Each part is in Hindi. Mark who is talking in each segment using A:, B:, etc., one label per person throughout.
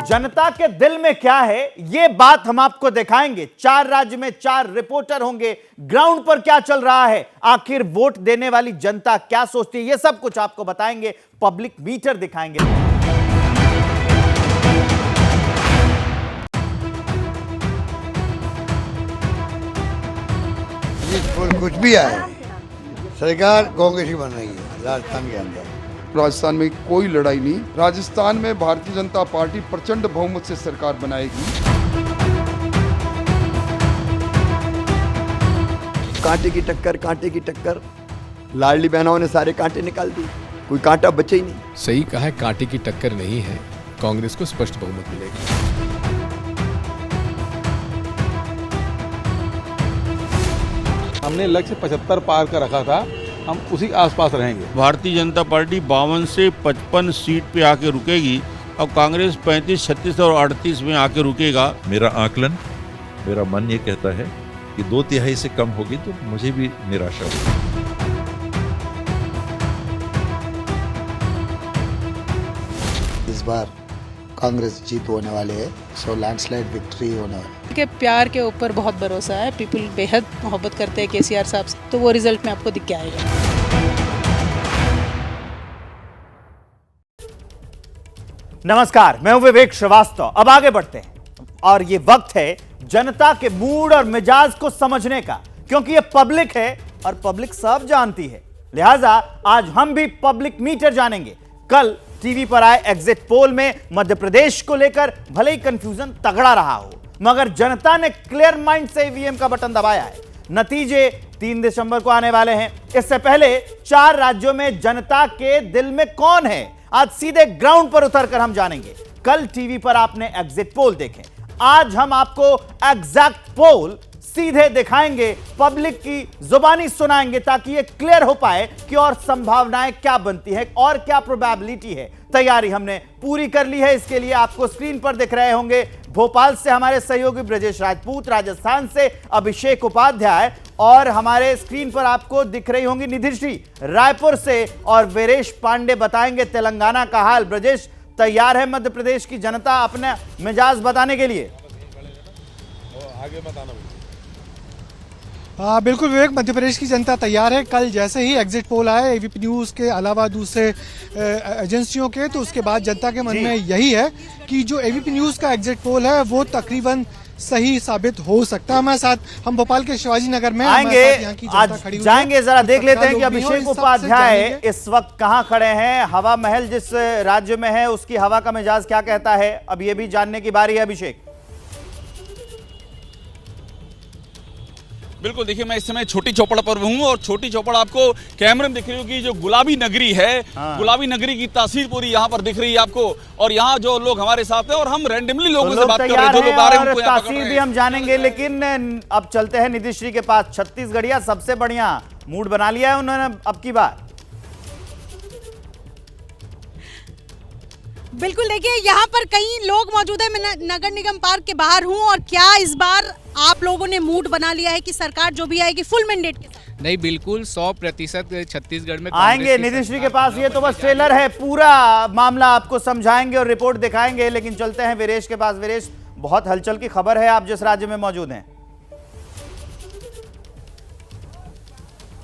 A: जनता के दिल में क्या है, यह बात हम आपको दिखाएंगे। 4 राज्य में 4 रिपोर्टर होंगे, ग्राउंड पर क्या चल रहा है, आखिर वोट देने वाली जनता क्या सोचती है, यह सब कुछ आपको बताएंगे। पब्लिक मीटर दिखाएंगे।
B: कुछ भी आए, सरकार कांग्रेस ही बन रही है राजस्थान के अंदर।
C: राजस्थान में कोई लड़ाई नहीं। राजस्थान में भारतीय जनता पार्टी प्रचंड बहुमत से सरकार बनाएगी।
D: कांटे की टक्कर। लाडली बहनों ने सारे कांटे निकाल दिए, कोई कांटा बचे ही नहीं।
E: सही कहा है, कांटे की टक्कर नहीं है। कांग्रेस को स्पष्ट बहुमत मिलेगा।
F: हमने लक्ष्य 75 पार का रखा था, हम उसी आसपास रहेंगे।
G: भारतीय जनता पार्टी 52 से 55 सीट पे आके रुकेगी और कांग्रेस 35, 36 और 38 में आके रुकेगा।
H: मेरा आकलन, मेरा मन ये कहता है कि 2/3 से कम होगी तो मुझे भी निराशा होगी।
B: इस बार कांग्रेस जीत होने वाले है, सो लैंडस्लाइड विक्ट्री होने वाली
I: के प्यार के ऊपर बहुत भरोसा है। पीपल बेहद मोहब्बत करते हैं केसीआर साहब से, तो वो रिजल्ट में आपको दिख के आएगा।
A: नमस्कार, मैं हूं विवेक श्रीवास्तव। अब आगे बढ़ते हैं और ये वक्त है जनता के मूड और मिजाज को समझने का, क्योंकि ये पब्लिक है और पब्लिक सब जानती है। लिहाजा आज हम भी पब्लिक मीटर जानेंगे। कल टीवी पर आए एग्जिट पोल में मध्य प्रदेश को लेकर भले ही कंफ्यूजन तगड़ा रहा हो, मगर जनता ने क्लियर माइंड से ईवीएम का बटन दबाया है। नतीजे 3 दिसंबर को आने वाले हैं। इससे पहले 4 राज्यों में जनता के दिल में कौन है, आज सीधे ग्राउंड पर उतरकर हम जानेंगे। कल टीवी पर आपने एग्जिट पोल देखे, आज हम आपको एग्जैक्ट पोल सीधे दिखाएंगे, पब्लिक की जुबानी सुनाएंगे, ताकि ये क्लियर हो पाए कि और संभावनाएं क्या बनती है और क्या प्रोबेबिलिटी है। तैयारी हमने पूरी कर ली है। इसके लिए आपको स्क्रीन पर दिख रहे होंगे भोपाल से हमारे सहयोगी ब्रजेश राजपूत, राजस्थान से अभिषेक उपाध्याय, और हमारे स्क्रीन पर आपको दिख रही होंगी निधिश्री रायपुर से, और वीरेश पांडे बताएंगे तेलंगाना का हाल। ब्रजेश, तैयार है मध्य प्रदेश की जनता अपने मिजाज बताने के लिए?
F: आगे बताना।
J: हाँ बिल्कुल विवेक, मध्य प्रदेश की जनता तैयार है। कल जैसे ही एग्जिट पोल आए एबीपी न्यूज़ के अलावा दूसरे एजेंसियों के, तो उसके बाद जनता के मन में यही है कि जो एबीपी न्यूज़ का एग्जिट पोल है वो तकरीबन सही साबित हो सकता है। हमारे साथ हम भोपाल के शिवाजी नगर में
A: आएंगे, आज जाएंगे, जरा देख लेते हैं कि अभिषेक उपाध्याय इस वक्त कहां खड़े हैं। हवा महल जिस राज्य में है उसकी हवा का मिजाज क्या कहता है, अब ये भी जानने की बारी है। अभिषेक,
K: बिल्कुल, देखिए मैं इस समय छोटी चौपड़ पर हूँ और छोटी चौपड़ आपको कैमरे में दिख रही होगी। जो गुलाबी नगरी है, गुलाबी नगरी की तासीर पूरी यहाँ पर दिख रही है आपको, और यहाँ जो लोग हमारे साथ हैं और हम रैंडमली लोगों से बात कर रहे हैं, जो लोग आ रहे हैं उनको यहाँ पकड़ रहे हैं।
A: तासीर भी हम जानेंगे, लेकिन अब चलते हैं निधिश्री के पास। छत्तीसगढ़िया सबसे बढ़िया मूड बना लिया है उन्होंने अब की बार।
I: बिल्कुल, देखिए यहाँ पर कई लोग मौजूद है। मैं नगर निगम पार्क के बाहर हूँ, और क्या इस बार आप लोगों ने मूड बना लिया है कि सरकार जो भी आएगी फुल मैंडेट के साथ?
E: नहीं, बिल्कुल 100% छत्तीसगढ़ में
A: आएंगे निधिश्री के पास। ये तो बस ट्रेलर है, पूरा मामला आपको समझाएंगे और रिपोर्ट दिखाएंगे। लेकिन चलते हैं वीरेश के पास। वीरेश, बहुत हलचल की खबर है, आप जिस राज्य में मौजूद हैं।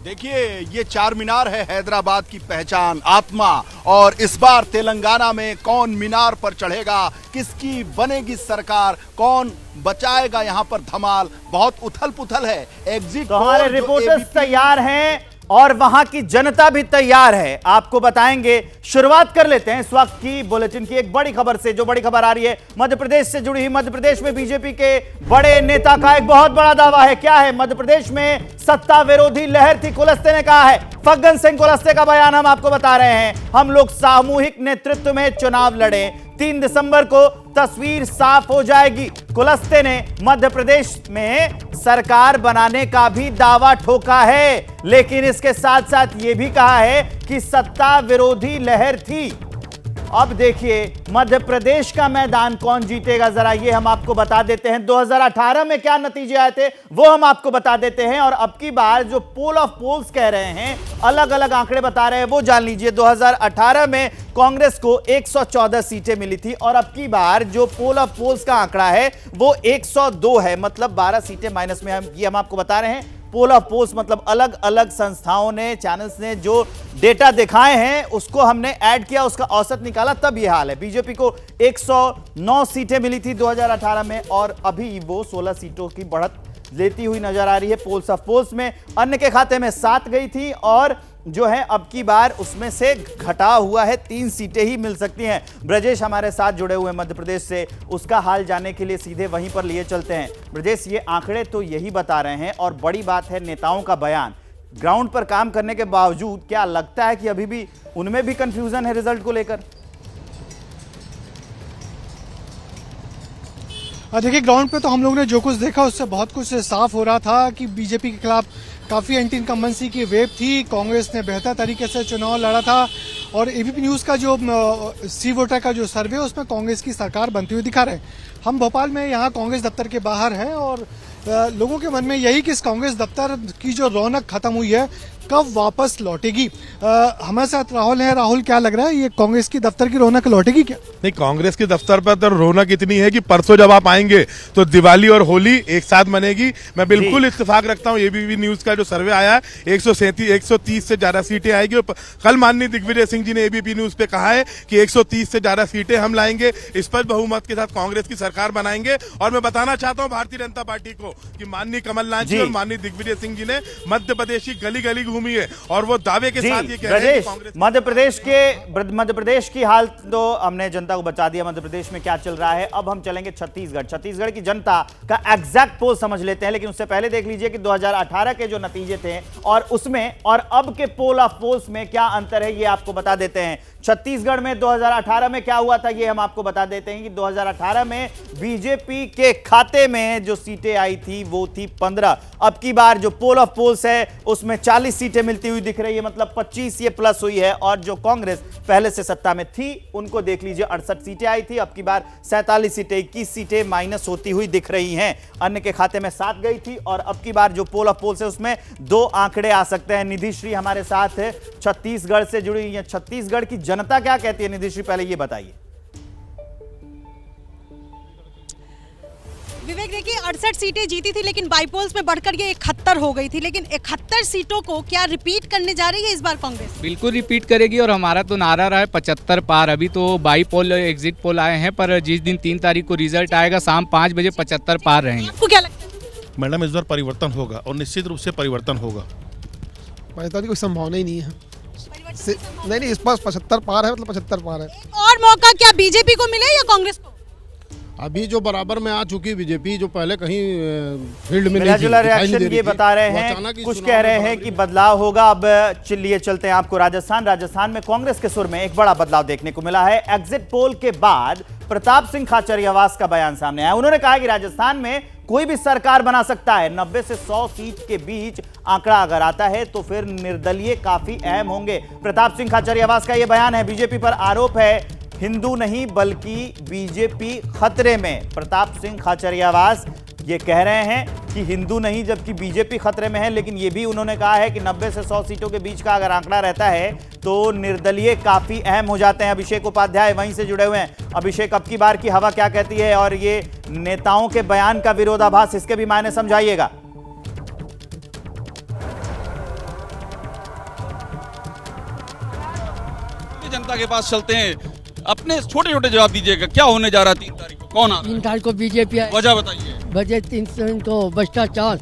L: देखिए, ये चार मीनार है हैदराबाद की पहचान, आत्मा, और इस बार तेलंगाना में कौन मीनार पर चढ़ेगा, किसकी बनेगी सरकार, कौन बचाएगा यहाँ पर धमाल, बहुत उथल पुथल है। एग्जिट
A: तो हमारे रिपोर्टर्स तैयार हैं और वहां की जनता भी तैयार है, आपको बताएंगे। शुरुआत कर लेते हैं इस वक्त की बुलेटिन की एक बड़ी खबर से। जो बड़ी खबर आ रही है मध्य प्रदेश से जुड़ी हुई। मध्य प्रदेश में बीजेपी के बड़े नेता का एक बहुत बड़ा दावा है। क्या है? मध्य प्रदेश में सत्ता विरोधी लहर थी, कुलस्ते ने कहा है। फग्गन सिंह कुलस्ते का बयान हम आपको बता रहे हैं। हम लोग सामूहिक नेतृत्व में चुनाव लड़े, 3 दिसंबर को तस्वीर साफ हो जाएगी। कुलस्ते ने मध्य प्रदेश में सरकार बनाने का भी दावा ठोका है, लेकिन इसके साथ साथ यह भी कहा है कि सत्ता विरोधी लहर थी। अब देखिए मध्य प्रदेश का मैदान कौन जीतेगा, जरा ये हम आपको बता देते हैं। 2018 में क्या नतीजे आए थे वो हम आपको बता देते हैं, और अब की बार जो पोल ऑफ पोल्स कह रहे हैं, अलग अलग आंकड़े बता रहे हैं, वो जान लीजिए। 2018 में कांग्रेस को 114 सीटें मिली थी, और अब की बार जो पोल ऑफ पोल्स का आंकड़ा है वो 102 है, मतलब 12 सीटें माइनस में। हम आपको बता रहे हैं पोल ऑफ पोल्स मतलब अलग अलग संस्थाओं ने, चैनल्स ने जो डेटा दिखाए हैं उसको हमने ऐड किया, उसका औसत निकाला, तब यह हाल है। बीजेपी को 109 सीटें मिली थी 2018 में, और अभी वो 16 सीटों की बढ़त लेती हुई नजर आ रही है पोल्स ऑफ पोल्स में। अन्य के खाते में 7 गई थी, और जो है अब की बार उसमें से घटा हुआ है, 3 सीटें ही मिल सकती हैं। ब्रजेश हमारे साथ जुड़े हुए मध्य प्रदेश से, उसका हाल जानने के लिए सीधे वहीं पर लिए चलते हैं। ब्रजेश, ये आंकड़े तो यही बता रहे हैं, और बड़ी बात है नेताओं का बयान। ग्राउंड पर काम करने के बावजूद क्या लगता है कि अभी भी उनमें भी कंफ्यूजन है रिजल्ट को लेकर?
J: देखिए, ग्राउंड पे तो हम लोगों ने जो कुछ देखा उससे बहुत कुछ साफ हो रहा था कि बीजेपी के खिलाफ काफ़ी एंटी इनकम्बेंसी की वेव थी। कांग्रेस ने बेहतर तरीके से चुनाव लड़ा था, और एबीपी न्यूज़ का जो सी वोटर का जो सर्वे है उसमें कांग्रेस की सरकार बनती हुई दिखा रहे हैं। हम भोपाल में यहाँ कांग्रेस दफ्तर के बाहर हैं, और लोगों के मन में यही कि इस कांग्रेस दफ्तर की जो रौनक खत्म हुई है कब वापस लौटेगी। हमारे साथ राहुल है। राहुल, क्या लग रहा है, ये कांग्रेस की दफ्तर की रौनक लौटेगी क्या?
M: नहीं, कांग्रेस के दफ्तर पर तो रौनक इतनी है कि परसों जब आप आएंगे तो दिवाली और होली एक साथ मनेगी। मैं बिल्कुल इत्तेफाक रखता हूँ, एबीपी न्यूज का जो सर्वे आया है 130 से ज्यादा सीटें आएगी। कल माननीय दिग्विजय सिंह जी ने एबीपी न्यूज पे कहा है कि 130 से ज्यादा सीटें हम लाएंगे, स्पष्ट बहुमत के साथ कांग्रेस की सरकार बनाएंगे। और मैं बताना चाहता हूँ भारतीय जनता पार्टी को कि माननीय कमलनाथ जी और माननीय दिग्विजय सिंह जी ने मध्य प्रदेश की गली गली घूमी है, और वो दावे के साथ ये कह रहे हैं कि कांग्रेस
A: मध्य प्रदेश की हाल तो हमने जनता को बता दिया, मध्य प्रदेश में क्या चल रहा है। अब हम चलेंगे छत्तीसगढ़ की जनता का एग्जैक्ट पोल समझ लेते हैं, लेकिन उससे पहले देख लीजिए कि 2018 के जो नतीजे थे और उसमें और अब के पोल ऑफ पोल्स में क्या अंतर है, ये आपको बता देते हैं। छत्तीसगढ़ में 2018 में क्या हुआ था ये हम आपको बता देते हैं कि 2018 में बीजेपी के खाते में जो सीटें आई थी वो थी 15। अब की बार जो पोल ऑफ पोल्स है उसमें 40 सीटें मिलती हुई दिख रही है, मतलब 25 ये प्लस हुई है। और जो कांग्रेस पहले से सत्ता में थी उनको देख लीजिए 68 सीटें आई थी, अब की बार 47 सीटें, 21 सीटें माइनस होती हुई दिख रही हैं। अन्य के खाते में 7 गई थी, और अब की बार जो पोल ऑफ पोल्स है उसमें 2 आंकड़े आ सकते हैं। निधि श्री हमारे साथ है, छत्तीसगढ़ से जुड़ी हुई है। छत्तीसगढ़ की जनता क्या कहती है निधि श्री, पहले ये बताइए।
I: विवेक, देखिए 68 सीटें जीती थी, लेकिन बाईपोल्स में बढ़कर ये 71 हो गई थी। लेकिन 71 सीटों को क्या रिपीट करने जा रही है इस बार कांग्रेस?
N: बिल्कुल रिपीट करेगी, और हमारा तो नारा रहा है 75 पार। अभी तो बाईपोल एग्जिट पोल आए हैं, पर जिस दिन 3 तारीख को रिजल्ट आएगा शाम 5 बजे 75 पार रहेंगे।
I: आपको क्या लगता है?
M: मैडम, इस बार परिवर्तन होगा, और निश्चित रूप से परिवर्तन होगा।
O: कोई संभावना ही नहीं है। नहीं, इस बार 75 पार है, मतलब 75 पार है।
I: और मौका क्या बीजेपी को मिले या कांग्रेस को?
O: अभी जो बराबर में आ चुकी बीजेपी, जो पहले कहीं फील्ड में
A: मिला रिएक्शन ये बता रहे हैं, कुछ कह रहे हैं कि बदलाव होगा। अब चलिए चलते हैं आपको राजस्थान में कांग्रेस के सुर में एक बड़ा बदलाव देखने को मिला है। एग्जिट पोल के बाद प्रताप सिंह खाचरियावास का बयान सामने आया। उन्होंने कहा कि राजस्थान में कोई भी सरकार बना सकता है। 90 से 100 सीट के बीच आंकड़ा अगर आता है तो फिर निर्दलीय काफी अहम होंगे। प्रताप सिंह खाचरियावास का यह बयान है। बीजेपी पर आरोप है हिंदू नहीं बल्कि बीजेपी खतरे में। प्रताप सिंह खाचरियावास ये कह रहे हैं कि हिंदू नहीं जबकि बीजेपी खतरे में है, लेकिन ये भी उन्होंने कहा है कि 90 से 100 सीटों के बीच का अगर आंकड़ा रहता है तो निर्दलीय काफी अहम हो जाते हैं। अभिषेक उपाध्याय वहीं से जुड़े हुए हैं। अभिषेक, अब की बार की हवा क्या कहती है, और ये नेताओं के बयान का विरोधाभास, इसके भी मायने समझाइएगा।
K: जनता के पास चलते हैं, अपने छोटे छोटे जवाब दीजिएगा। क्या होने जा रहा है 3 तारीख को? कौन आ?
P: 3 तारीख को बीजेपी,
K: वजह बताइए।
P: वजह 3 को भ्रष्टाचार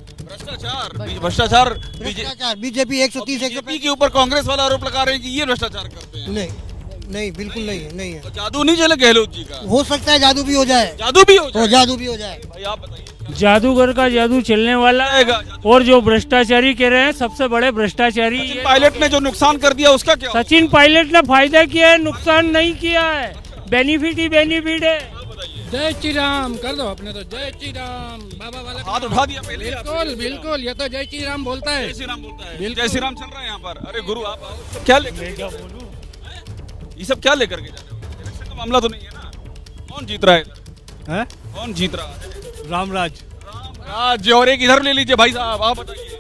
O: बीजेपी 130
K: के ऊपर कांग्रेस वाला आरोप लगा रहे हैं कि ये भ्रष्टाचार करते हैं।
O: नहीं, बिल्कुल नहीं है।
K: तो जादू नहीं चले गहलोत जी का?
O: हो सकता है जादू भी हो जाए।
K: जादू भी हो
O: जाए।
K: भाई आप बताइए।
P: जादूगर का जादू चलने वाला है, और जो भ्रष्टाचारी कह रहे हैं सबसे बड़े भ्रष्टाचारी
K: सचिन पायलट ने जो नुकसान कर दिया उसका क्या?
P: सचिन पायलट ने फायदा किया है, नुकसान नहीं किया है। बेनिफिट ही बेनिफिट है। जय श्री राम कर दो अपने तो। जय श्री राम बाबा वाला
K: हाथ उठा दिया पहले।
P: बिल्कुल ये तो जय श्री राम बोलता है।
K: जय श्री राम बोलता है। जय श्री राम चल रहा है यहाँ पर। अरे गुरु आप क्या लेकर, ये सब क्या लेकर के जा रहे हो? मामला तो नहीं है ना? कौन जीत रहा है? कौन जीत रहा है?
P: रामराज।
K: राज। और एक इधर ले लीजिए भाई साहब, आप बताइए।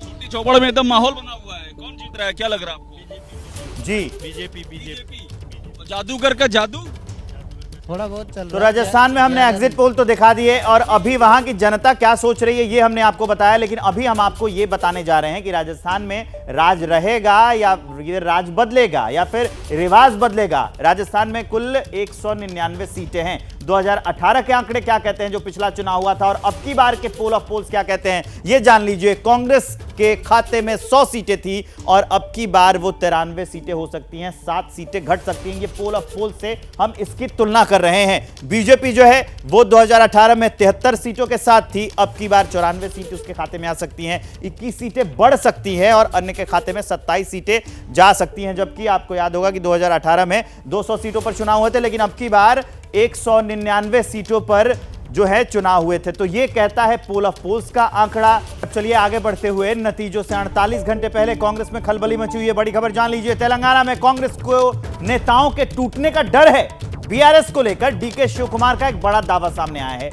K: छोटी चौपड़ में एकदम माहौल बना हुआ है, कौन जीत रहा है, क्या लग रहा है आपको?
A: जी
K: बीजेपी। जादूगर का जादू
Q: थोड़ा बहुत चल रहा है।
A: तो राजस्थान में हमने एग्जिट पोल तो दिखा दिए और अभी वहां की जनता क्या सोच रही है ये हमने आपको बताया, लेकिन अभी हम आपको ये बताने जा रहे हैं कि राजस्थान में राज रहेगा या ये राज बदलेगा या फिर रिवाज बदलेगा। राजस्थान में कुल 199 सीटें हैं। 2018 के आंकड़े क्या कहते हैं जो पिछला चुनाव हुआ था और अब की बार के पोल ऑफ पोल्स क्या कहते हैं ये जान लीजिए। कांग्रेस के खाते में 100 सीटें थी और अब की बार वो 93 सीटें हो सकती हैं, 7 सीटें घट सकती हैं। ये पोल ऑफ पोल से हम इसकी तुलना कर रहे हैं। बीजेपी जो है वो 2018 में 73 सीटों के साथ थी, अब की बार 94 सीटें उसके खाते में आ सकती हैं, 21 सीटें बढ़ सकती हैं और अन्य के खाते में 27 सीटें जा सकती हैं। जबकि आपको याद होगा कि 2018 में 200 सीटों पर चुनाव हुए थे, लेकिन अब की बार 199 सीटों पर जो है चुनाव हुए थे। तो ये कहता है पोल ऑफ पोल्स का आंकड़ा। चलिए आगे बढ़ते हुए नतीजों से 48 घंटे पहले कांग्रेस में खलबली मची हुई है। बड़ी खबर जान लीजिए। तेलंगाना में कांग्रेस को नेताओं के टूटने का डर है। बीआरएस को लेकर डीके शिव कुमार का एक बड़ा दावा सामने आया है।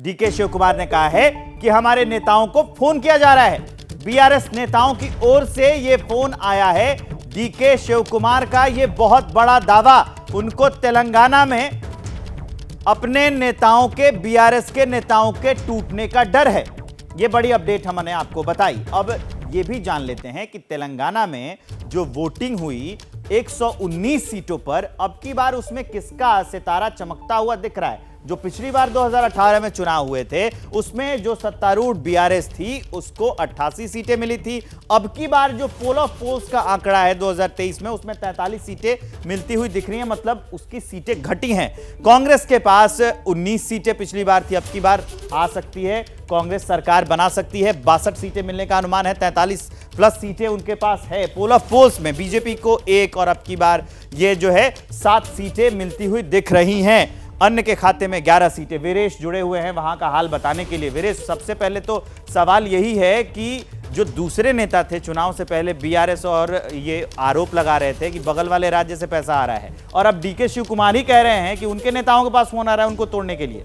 A: डीके शिव कुमार ने कहा है कि हमारे नेताओं को फोन किया जा रहा है। बीआरएस नेताओं की ओर से यह फोन आया है। डीके शिव कुमार का यह बहुत बड़ा दावा, उनको तेलंगाना में अपने नेताओं के, बीआरएस के नेताओं के टूटने का डर है। यह बड़ी अपडेट हमने आपको बताई। अब यह भी जान लेते हैं कि तेलंगाना में जो वोटिंग हुई 119 सीटों पर, अब की बार उसमें किसका सितारा चमकता हुआ दिख रहा है। जो पिछली बार 2018 में चुनाव हुए थे उसमें जो सत्तारूढ़ बीआरएस थी उसको 88 सीटें मिली थी। अब की बार जो पोल ऑफ पोल्स का आंकड़ा है 2023 में उसमें 43 सीटें मिलती हुई दिख रही हैं, मतलब उसकी सीटें घटी हैं। कांग्रेस के पास 19 सीटें पिछली बार थी, अब की बार आ सकती है, कांग्रेस सरकार बना सकती है। 62 सीटें मिलने का अनुमान है, 43 प्लस सीटें उनके पास है। पोल ऑफ पोल्स में बीजेपी को 1 और अब की बार ये जो है 7 सीटें मिलती हुई दिख रही हैं। अन्य के खाते में 11 सीटें। वीरेश जुड़े हुए हैं वहां का हाल बताने के लिए। वीरेश, सबसे पहले तो सवाल यही है कि जो दूसरे नेता थे चुनाव से पहले बीआरएस और ये आरोप लगा रहे थे कि बगल वाले राज्य से पैसा आ रहा है, और अब डीके शिव कुमार ही कह रहे हैं कि उनके नेताओं के पास फोन आ रहा है उनको तोड़ने के लिए।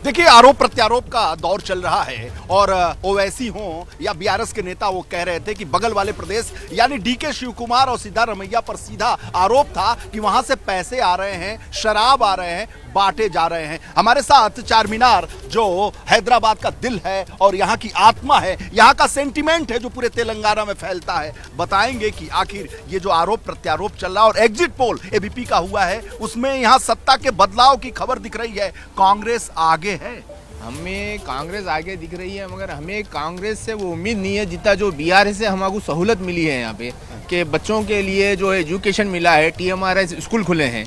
L: देखिए, आरोप प्रत्यारोप का दौर चल रहा है और ओवैसी हो या बीआरएस के नेता वो कह रहे थे कि बगल वाले प्रदेश यानी डीके शिव कुमार और सिद्धारमैया पर सीधा आरोप था कि वहां से पैसे आ रहे हैं, शराब आ रहे हैं, बांटे जा रहे हैं। हमारे साथ चार मीनार जो हैदराबाद का दिल है और यहाँ की आत्मा है, यहाँ का सेंटिमेंट है जो पूरे तेलंगाना में फैलता है, बताएंगे कि आखिर ये जो आरोप प्रत्यारोप चल रहा है और एग्जिट पोल एबीपी का हुआ है उसमें यहाँ सत्ता के बदलाव की खबर दिख रही है। कांग्रेस आगे है,
R: हमें कांग्रेस आगे दिख रही है, मगर हमें कांग्रेस से वो उम्मीद नहीं है जितना जो बीआरएस से हमको सहूलत मिली है यहाँ पे कि बच्चों के लिए जो एजुकेशन मिला है, टीएमआरएस स्कूल खुले हैं,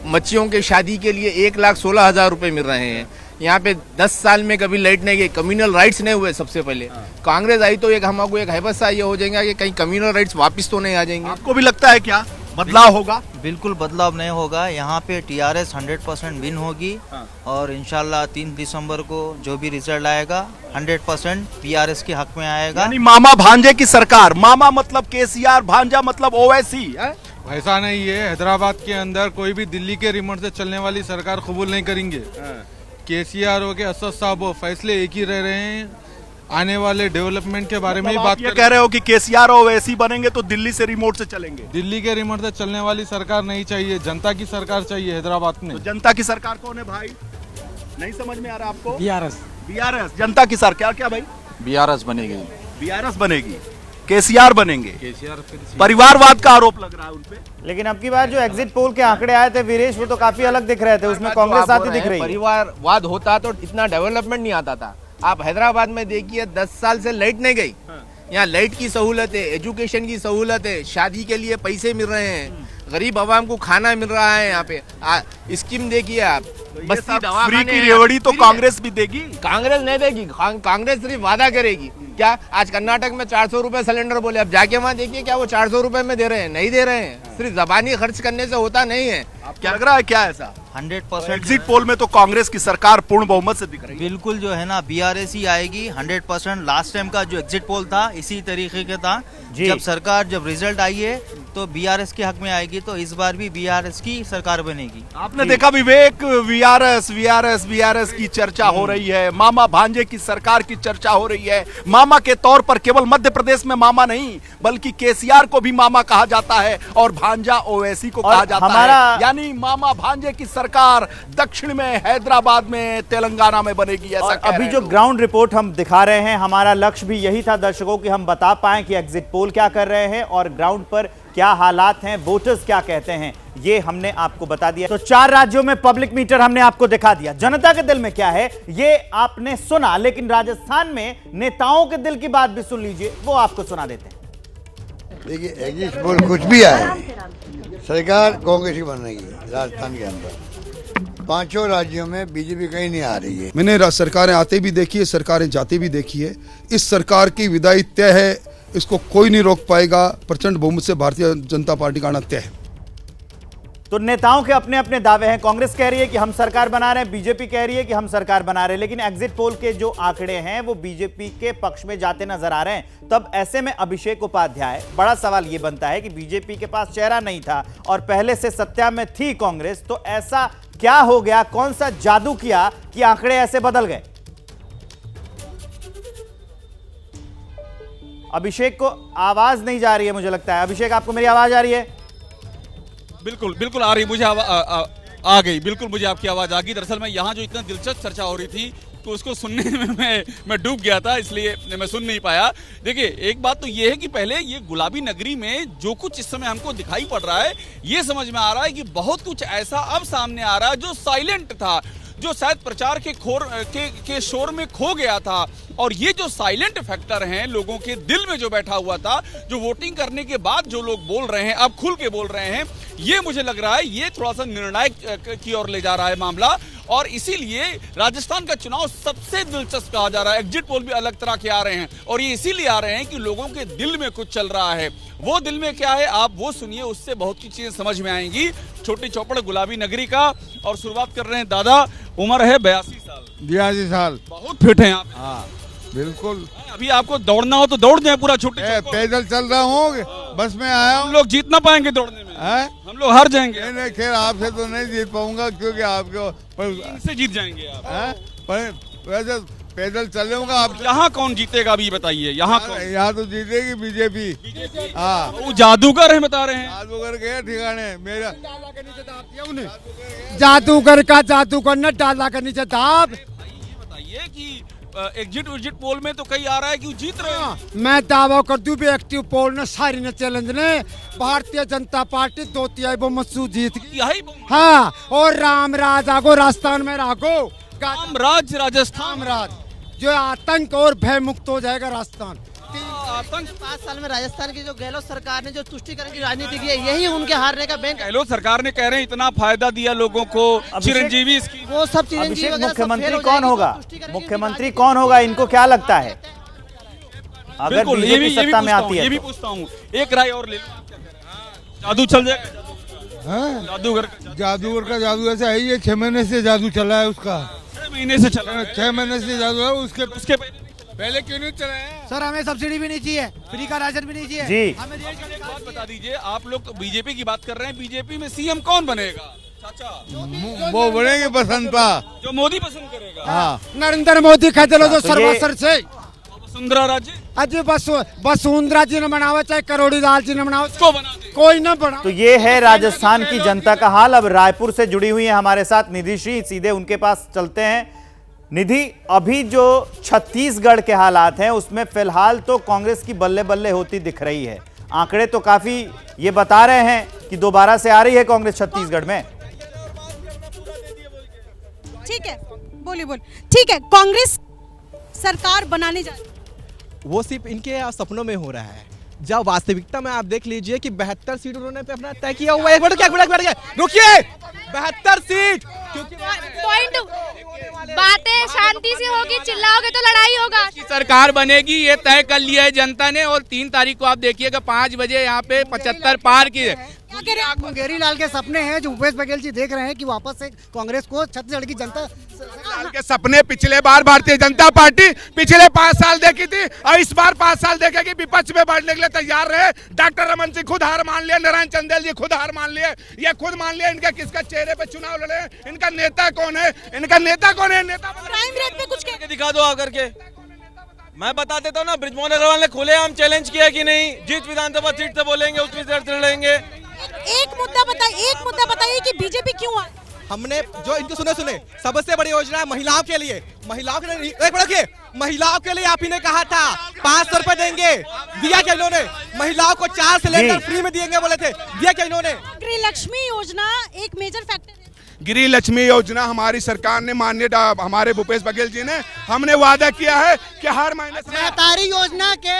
R: बच्चियों के शादी के लिए 1,16,000 रुपए मिल रहे हैं। यहाँ पे 10 साल में कभी लाइट नहीं गई, कम्युनल राइट्स नहीं हुए। सबसे पहले कांग्रेस आई तो एक हमको एक हैबत ये हो जाएगा कि कहीं कम्युनल राइट्स वापस तो नहीं आ जाएंगे।
L: आपको भी लगता है क्या बदलाव होगा?
Q: बिल्कुल बदलाव नहीं होगा। यहाँ पे टीआरएस 100% विन होगी और इंशाल्लाह 3 दिसंबर को जो भी रिजल्ट आएगा 100% बीआरएस के हक में आएगा।
L: यानी मामा भांजे की सरकार। मामा मतलब केसीआर, भांजा मतलब ओवैसी है?
S: ऐसा नहीं है, हैदराबाद के अंदर कोई भी दिल्ली के रिमोट से चलने वाली सरकार कबूल नहीं करेंगे। केसीआर हो के असद साहब हो, फैसले एक ही रह रहे हैं। आने वाले डेवलपमेंट के बारे में ही बात
L: कह रहे हो कि केसीआर ओवैसी बनेंगे तो दिल्ली से रिमोट से चलेंगे?
S: दिल्ली के रिमोट से चलने वाली सरकार नहीं चाहिए, जनता की सरकार चाहिए हैदराबाद में।
L: तो जनता की सरकार कौन है भाई? नहीं समझ में आ रहा आपको?
P: बीआरएस।
L: बीआरएस जनता की सरकार क्या भाई?
R: बीआरएस बनेगी।
L: बीआरएस बनेगी, केसीआर बनेंगे। परिवारवाद का आरोप लग रहा है उनपे।
A: लेकिन अब की बार जो एग्जिट पोल के आंकड़े आए थे वीरेश, वो तो काफी अलग दिख रहे थे, उसमें कांग्रेस आती दिख रही है।
R: परिवारवाद होता तो इतना डेवलपमेंट नहीं आता था। आप हैदराबाद में देखिए 10 साल से लाइट नहीं गई। यहाँ लाइट की सहूलत है, एजुकेशन की सहूलत है, शादी के लिए पैसे मिल रहे हैं, गरीब आवाम को खाना मिल रहा है। यहाँ पे स्कीम देखिए आप,
L: बस्ती फ्री की रेवड़ी तो कांग्रेस भी देगी?
R: कांग्रेस नहीं देगी, कांग्रेस सिर्फ वादा करेगी। क्या आज कर्नाटक में 400 रुपए सिलेंडर बोले, अब जाके वहाँ देखिए क्या वो 400 रुपए में दे रहे हैं? नहीं दे रहे हैं। सिर्फ जबानी खर्च करने से होता नहीं है।
L: क्या लग रहा है क्या ऐसा?
Q: 100%
L: एग्जिट पोल में तो कांग्रेस की सरकार पूर्ण बहुमत से दिख रही है।
Q: बिल्कुल जो है ना बीआरएस ही आएगी 100%। लास्ट टाइम का जो एग्जिट पोल था इसी तरीके का था। जब रिजल्ट आई है तो बीआरएस के हक में आएगी, तो इस बार भी बीआरएस की सरकार बनेगी।
L: आपने देखा विवेक, बीआरएस की चर्चा हो रही है, मामा भांजे की सरकार की चर्चा हो रही है। मामा के तौर पर केवल मध्य प्रदेश में मामा नहीं बल्कि केसीआर को भी मामा कहा जाता है और भांजा ओवैसी को कहा जाता है। यानी मामा भांजे की सरकार दक्षिण में, हैदराबाद में, तेलंगाना में बनेगी, ऐसा कह
A: अभी जो ग्राउंड रिपोर्ट हम दिखा रहे हैं, हमारा लक्ष्य भी यही था दर्शकों कि हम बता पाएं कि एग्जिट पोल क्या कर रहे हैं और ग्राउंड पर क्या हालात हैं, वोटर्स क्या कहते हैं, ये हमने आपको बता दिया। तो 4 राज्यों में पब्लिक मीटर हमने आपको दिखा दिया। जनता के दिल में क्या है ये आपने सुना, लेकिन राजस्थान में नेताओं के दिल की बात भी सुन लीजिए, वो आपको सुना देते हैं।
D: देखिए एग्जिट पोल कुछ भी आए, सरकार कांग्रेस की बन रही है राजस्थान के अंदर। 5 राज्यों में बीजेपी कहीं नहीं आ रही है।
C: मैंने सरकारें आते भी देखी है, सरकारें जाते भी देखी है। इस सरकार की विदाई तय है, इसको कोई नहीं रोक पाएगा। प्रचंड बहुमत से भारतीय जनता पार्टी का आना तय है।
A: तो नेताओं के अपने अपने दावे हैं। कांग्रेस कह रही है कि हम सरकार बना रहे हैं, बीजेपी कह रही है कि हम सरकार बना रहे हैं, लेकिन एग्जिट पोल के जो आंकड़े हैं वो बीजेपी के पक्ष में जाते नजर आ रहे हैं। तब ऐसे में अभिषेक उपाध्याय, बड़ा सवाल ये बनता है कि बीजेपी के पास चेहरा नहीं था और पहले से सत्ता में थी कांग्रेस, तो ऐसा क्या हो गया, कौन सा जादू किया कि आंकड़े ऐसे बदल गए? अभिषेक को आवाज नहीं जा रही है, मुझे लगता है। अभिषेक, आपको मेरी आवाज आ रही है?
K: बिल्कुल बिल्कुल आ रही, मुझे आ गई, बिल्कुल मुझे आपकी आवाज आ गई। दरअसल मैं यहाँ जो इतना दिलचस्प चर्चा हो रही थी तो उसको सुनने में मैं डूब गया था, इसलिए मैं सुन नहीं पाया। देखिए एक बात तो ये है कि पहले ये गुलाबी नगरी में जो कुछ इस समय हमको दिखाई पड़ रहा है, ये समझ में आ रहा है कि बहुत कुछ ऐसा अब सामने आ रहा है जो साइलेंट था, जो शायद प्रचार के शोर में खो गया था। और ये जो साइलेंट फैक्टर हैं, लोगों के दिल में जो बैठा हुआ था, जो वोटिंग करने के बाद जो लोग बोल रहे हैं, अब खुल के बोल रहे हैं, ये मुझे लग रहा है ये थोड़ा सा निर्णायक की ओर ले जा रहा है मामला। और इसीलिए राजस्थान का चुनाव सबसे दिलचस्प कहा जा रहा है। एग्जिट पोल भी अलग तरह के आ रहे हैं और ये इसीलिए आ रहे हैं कि लोगों के दिल में कुछ चल रहा है। वो दिल में क्या है आप वो सुनिए, उससे बहुत सी चीजें समझ में आएंगी। छोटी चौपड़ गुलाबी नगरी का, और शुरुआत कर रहे हैं दादा, उम्र है 82 साल।
S: 82 साल,
K: बहुत फिट हैं आप।
S: हाँ बिल्कुल।
K: अभी आपको दौड़ना हो तो दौड़ जाए पूरा छोटे।
S: पैदल चल रहा हूँ, बस में आया हूँ।
K: हम लोग जीत ना पाएंगे दौड़ने में, हम लोग हार जाएंगे।
S: नहीं खैर आपसे तो नहीं जीत पाऊंगा, क्योंकि आपको
K: इनसे जीत जाएंगे आप।
S: पर वैसे पैदल चलूंगा। आप
K: यहाँ कौन जीतेगा अभी बताइए? यहाँ
S: तो जीतेगी बीजेपी। हाँ
K: वो जादूगर है बता रहे हैं।
S: जादूगर के ठिकाने मेरा
P: जादूगर का जादूगर न डाला का नीचे दाब।
K: बताइए कि एग्जिट पोल में तो कई आ रहा है कि जीत रहे हैं।
P: मैं दावा कर दूं भी एक्टिव पोल ने सारी ने चैलेंज ने भारतीय जनता पार्टी 2/3 बहुमत से जीत गई। हाँ, और रामराज आगो राजस्थान में रागो,
K: रामराज राजस्थान
P: राज जो आतंक और भय मुक्त हो जाएगा राजस्थान।
T: आतंक 5 साल में राजस्थान की जो गहलोत सरकार ने जो तुष्टिकरण की राजनीति की है, यही उनके हारने का बैंक।
K: गहलोत सरकार ने कह रहे हैं इतना फायदा दिया लोगों को, चिरंजीवी
T: वो सब चिरंजीवी
A: मुख्यमंत्री कौन होगा? मुख्यमंत्री कौन होगा, इनको क्या लगता है अगर बीजेपी सत्ता में आती है?
K: ये भी पूछता हूँ, एक राय और ले लो। जादू चल जाएगा?
S: जादूगर का जादू ऐसा है, ये 6 महीने से जादू चला है उसका।
K: 6 महीने से चला है?
S: 6 महीने से जादू है उसके पहले क्यों नहीं चला है?
P: सर हमें सब्सिडी भी नहीं चाहिए, फ्री का राशन भी नहीं चाहिए
A: जी।
K: हमें एक बात बता दीजिए, आप लोग तो बीजेपी की बात कर रहे हैं, बीजेपी में सीएम कौन बनेगा? चाचा
S: वो बनेंगे बसंता,
K: जो मोदी पसंद करेगा।
S: हाँ,
P: नरेंद्र मोदी कहते लो जो सर्वसर से
K: वसुंधरा राजे,
P: अजय वसुंधरा जी ने बनावा चाहे करोड़ी लाल जी ने बनावा, कोई ना बना।
A: तो ये है राजस्थान की जनता का हाल। अब रायपुर से जुड़ी हुई है हमारे साथ निधि श्री, सीधे उनके पास चलते हैं। निधि, अभी जो छत्तीसगढ़ के हालात हैं उसमें फिलहाल तो कांग्रेस की बल्ले बल्ले होती दिख रही है। आंकड़े तो काफी ये बता रहे हैं कि दोबारा से आ रही है कांग्रेस छत्तीसगढ़ में।
I: ठीक है, बोलिए। ठीक है, कांग्रेस सरकार बनाने जा,
T: वो सिर्फ इनके सपनों में हो रहा है। जब वास्तविकता में आप देख लीजिए कि 72 सीट उन्होंने अपना तय किया हुआ है। रुकिए, 72 सीट
U: पॉइंट बातें शांति से होगी, चिल्लाओगे तो लड़ाई होगा।
N: सरकार बनेगी ये तय कर लिया है जनता ने, और 3 तारीख को आप देखिएगा 5 बजे यहाँ पे 75 पार की
T: मुंगेरी लाल के सपने हैं जो भूपेश बघेल जी देख रहे हैं कि वापस से कांग्रेस को छत्तीसगढ़ की जनता
M: के सपने पिछले बार भारतीय जनता पार्टी पिछले 5 साल देखी थी और इस बार 5 साल देखेगी। विपक्ष में बढ़ने के लिए तैयार रहे। डॉक्टर रमन सिंह खुद हार मान लिए, नारायण चंदेल जी खुद हार मान लिए, ये खुद मान लिए इनके किसका चेहरे पे चुनाव लड़े, इनका नेता कौन है, इनका नेता कौन है। नेता
I: क्राइम रेट पे कुछ
K: दिखा दो आकर के, मैं बता देता हूँ ना। बृजमोहन अग्रवाल ने खुलेआम चैलेंज किया कि नहीं, जिस विधानसभा सीट से बोलेंगे उस सीट से लड़ेंगे।
I: एक मुद्दा बताइए कि बीजेपी क्यों आए।
T: हमने जो इनके सुने सबसे बड़ी योजना है महिलाओं के लिए। महिलाओं के लिए आप ही ने कहा था 500 रुपए देंगे, दिया क्या इन्होंने? महिलाओं को 4 सिलेंडर फ्री में देंगे बोले थे, दिया क्या इन्होंने?
I: गृह लक्ष्मी योजना एक मेजर फैक्टर है।
M: गृह लक्ष्मी योजना हमारी सरकार ने, माननीय हमारे भूपेश बघेल जी ने, हमने वादा किया है कि हर महीने
T: सहकारी योजना के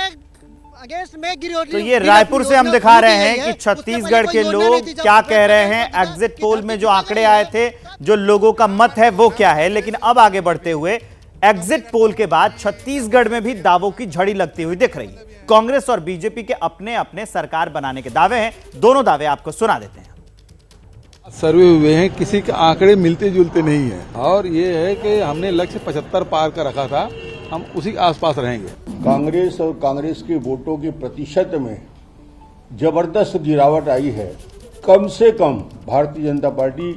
T: अगेंस्ट में
A: तो ये रायपुर से हम दिखा रहे हैं कि छत्तीसगढ़ के लोग क्या कह रहे हैं। एग्जिट पोल में जो आंकड़े आए थे, जो लोगों का मत है वो क्या है। लेकिन अब आगे बढ़ते हुए एग्जिट पोल के बाद छत्तीसगढ़ में भी दावों की झड़ी लगती हुई दिख रही है। कांग्रेस और बीजेपी के अपने अपने सरकार बनाने के दावे हैं। दोनों दावे आपको सुना देते हैं।
F: सर्वे हुए हैं, किसी के आंकड़े मिलते जुलते नहीं है, और ये है कि हमने लक्ष्य 75 पार का रखा था, हम उसी आसपास रहेंगे।
G: कांग्रेस और कांग्रेस के वोटों के प्रतिशत में जबरदस्त गिरावट आई है। कम से कम भारतीय जनता पार्टी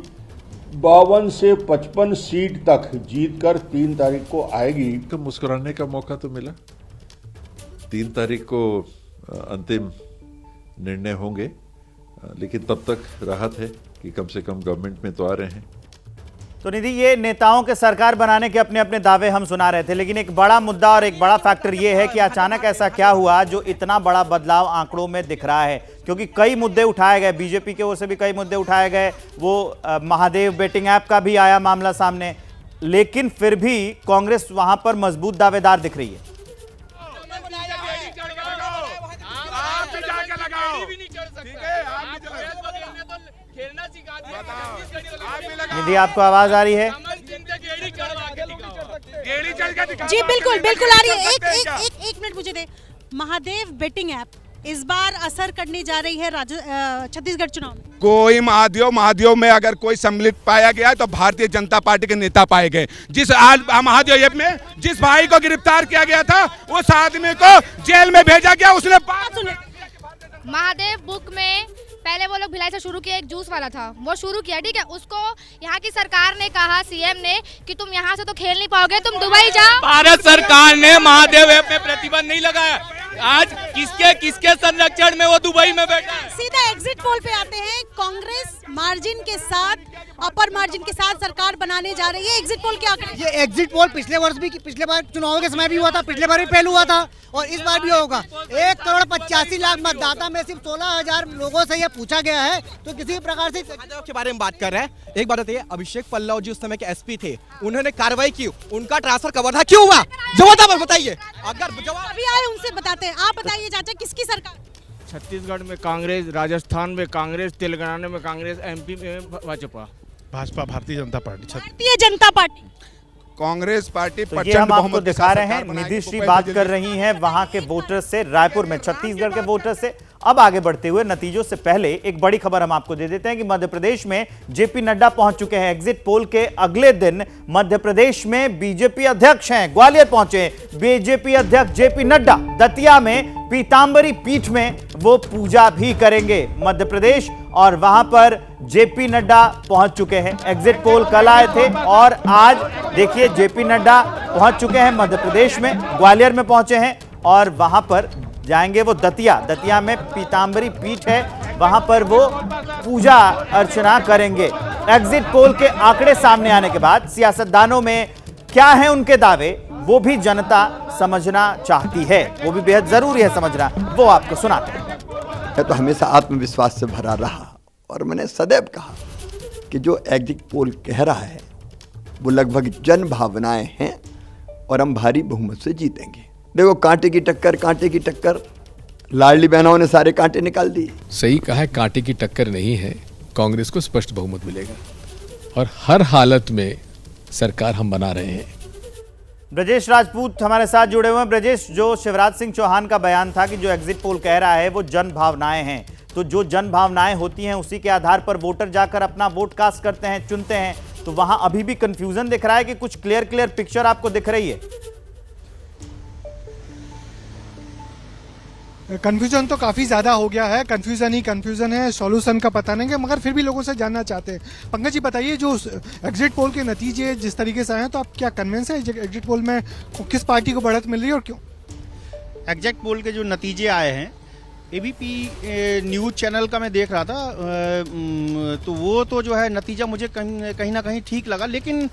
G: 52 से 55 सीट तक जीतकर 3 तारीख को आएगी।
H: तो मुस्कुराने का मौका तो मिला। 3 तारीख को अंतिम निर्णय होंगे, लेकिन तब तक राहत है कि कम से कम गवर्नमेंट में तो आ रहे हैं।
A: तो निधि, ये नेताओं के सरकार बनाने के अपने अपने दावे हम सुना रहे थे, लेकिन एक बड़ा मुद्दा और एक बड़ा फैक्टर ये है कि अचानक ऐसा क्या हुआ जो इतना बड़ा बदलाव आंकड़ों में दिख रहा है। क्योंकि कई मुद्दे उठाए गए, बीजेपी की ओर से भी कई मुद्दे उठाए गए, वो महादेव बेटिंग ऐप का भी आया मामला सामने, लेकिन फिर भी कांग्रेस वहां पर मजबूत दावेदार दिख रही है। निधि, आपको आवाज आ रही है?
I: जी बिल्कुल बिल्कुल आ रही है। एक मिनट मुझे दे। महादेव बेटिंग ऐप इस बार असर करने जा रही है छत्तीसगढ़ चुनाव में।
M: कोई महादेव में अगर कोई सम्मिलित पाया गया है तो भारतीय जनता पार्टी के नेता पाए गए। जिस महादेव ऐप में जिस भाई को गिरफ्तार किया गया था, उस आदमी को जेल में भेजा गया। उसने
U: महादेव बुक में पहले वो लोग भिलाई से शुरू किया, एक जूस वाला था, वो शुरू किया, ठीक है। उसको यहाँ की सरकार ने कहा, सीएम ने, कि तुम यहाँ से तो खेल नहीं पाओगे, तुम दुबई जाओ।
N: भारत सरकार ने महादेव ऐप में प्रतिबंध नहीं लगाया। आज किसके संरक्षण में वो दुबई में बैठा है।
I: सीधा एग्जिट पोल पे आते हैं। कांग्रेस मार्जिन के साथ, अपर मार्जिन के साथ सरकार बनाने जा रही है। एग्जिट पोल क्या आंकड़े?
T: ये एग्जिट पोल पिछले बार चुनाव के समय भी हुआ था, पिछले बार भी पहले हुआ था और इस बार भी होगा। 1,85,00,000 मतदाता में सिर्फ 16,000 लोगों से ये पूछा गया है, तो किसी प्रकार से
V: के बारे में बात कर रहे हैं। एक बात बताइए, अभिषेक पल्लव जी उस समय के एसपी थे, उन्होंने कार्रवाई की, उनका ट्रांसफर कब था, क्यों हुआ? जवाब बताइए। अगर जवाब
I: अभी आए उनसे बताते हैं। आप बताइए चाचा, किसकी सरकार?
W: छत्तीसगढ़ में कांग्रेस, राजस्थान में कांग्रेस, तेलंगाना में कांग्रेस, एमपी में Bhajpa.
M: Bhajpa, Bharatiya Janata party.
I: Bharatiya Janata party,
M: Congress party.
A: तो ये हम आपको दिखा रहे हैं। निधि श्री बात कर रही हैं वहां के वोटर से, रायपुर में छत्तीसगढ़ के वोटर से। अब आगे बढ़ते हुए नतीजों से पहले एक बड़ी खबर हम आपको दे देते हैं कि मध्य प्रदेश में जेपी नड्डा पहुंच चुके हैं। एग्जिट पोल के अगले दिन मध्य प्रदेश में बीजेपी अध्यक्ष हैं, ग्वालियर पहुंचे बीजेपी अध्यक्ष जेपी नड्डा। दतिया में पीतांबरी पीठ में वो पूजा भी करेंगे मध्य प्रदेश, और वहां पर जेपी नड्डा पहुंच चुके हैं। एग्जिट पोल कल आए थे और आज देखिए जेपी नड्डा पहुंच चुके हैं मध्य प्रदेश में, ग्वालियर में पहुंचे हैं और वहां पर जाएंगे वो दतिया में पीतांबरी पीठ है, वहां पर वो पूजा अर्चना करेंगे। एग्जिट पोल के आंकड़े सामने आने के बाद सियासतदानों में क्या है उनके दावे, वो भी जनता समझना चाहती है, वो भी बेहद जरूरी है समझना, वो आपको सुनाते हैं।
X: मैं तो हमेशा आत्मविश्वास से भरा रहा और मैंने सदैव कहा कि जो एग्जिट पोल कह रहा है वो लगभग जन भावनाएं हैं और हम भारी बहुमत से जीतेंगे। देखो, कांटे की टक्कर, लाडली बहनों ने सारे कांटे निकाल दिए।
E: सही कहा है, कांटे की टक्कर नहीं है, कांग्रेस को स्पष्ट बहुमत मिलेगा। और हर हालत में सरकार हम बना रहे हैं।
A: ब्रजेश राजपूत हमारे साथ जुड़े हुए हैं। ब्रजेश, जो शिवराज सिंह चौहान का बयान था कि जो एग्जिट पोल कह रहा है वो जन भावनाएं हैं, तो जो जन भावनाएं होती हैं उसी के आधार पर वोटर जाकर अपना वोट कास्ट करते हैं, चुनते हैं, तो वहां अभी भी कंफ्यूजन दिख रहा है कि कुछ क्लियर पिक्चर आपको दिख रही है?
B: कन्फ्यूजन तो काफ़ी ज़्यादा हो गया है, कन्फ्यूजन ही कन्फ्यूजन है, सॉल्यूशन का पता नहीं है, मगर फिर भी लोगों से जानना चाहते हैं। पंकज जी बताइए, जो एग्जिट पोल के नतीजे जिस तरीके से आए हैं, तो आप क्या कन्विंस है एग्जिट पोल में किस पार्टी को बढ़त मिल रही है और क्यों?
L: एग्जिट पोल के जो नतीजे आए हैं, एबीपी न्यूज़ चैनल का मैं देख रहा था, तो वो तो जो है नतीजा मुझे कहीं ना कहीं ठीक लगा, लेकिन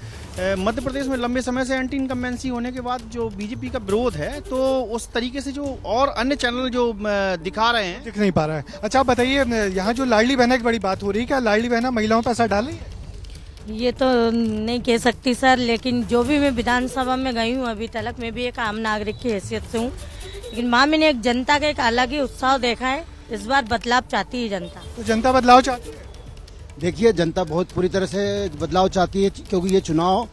L: मध्य प्रदेश में लंबे समय से एंटी इनकम्बेंसी होने के बाद जो बीजेपी का विरोध है, तो उस तरीके से जो और अन्य चैनल जो दिखा रहे हैं
B: दिख नहीं पा रहा है। अच्छा आप बताइए, यहाँ जो लाडली बहना की बड़ी बात हो रही है, क्या लाडली बहना महिलाओं पर असर डाल रही है?
J: ये तो नहीं कह सकती सर, लेकिन जो भी मैं विधानसभा में गई हूँ अभी तक, मैं भी एक आम नागरिक की हैसियत से हूँ, लेकिन माँ मैंने एक जनता का एक अलग ही उत्साह देखा है। इस बार बदलाव चाहती है जनता।
B: तो जनता बदलाव चाहती है?
O: देखिए, जनता बहुत पूरी तरह से बदलाव चाहती है, क्योंकि ये चुनाव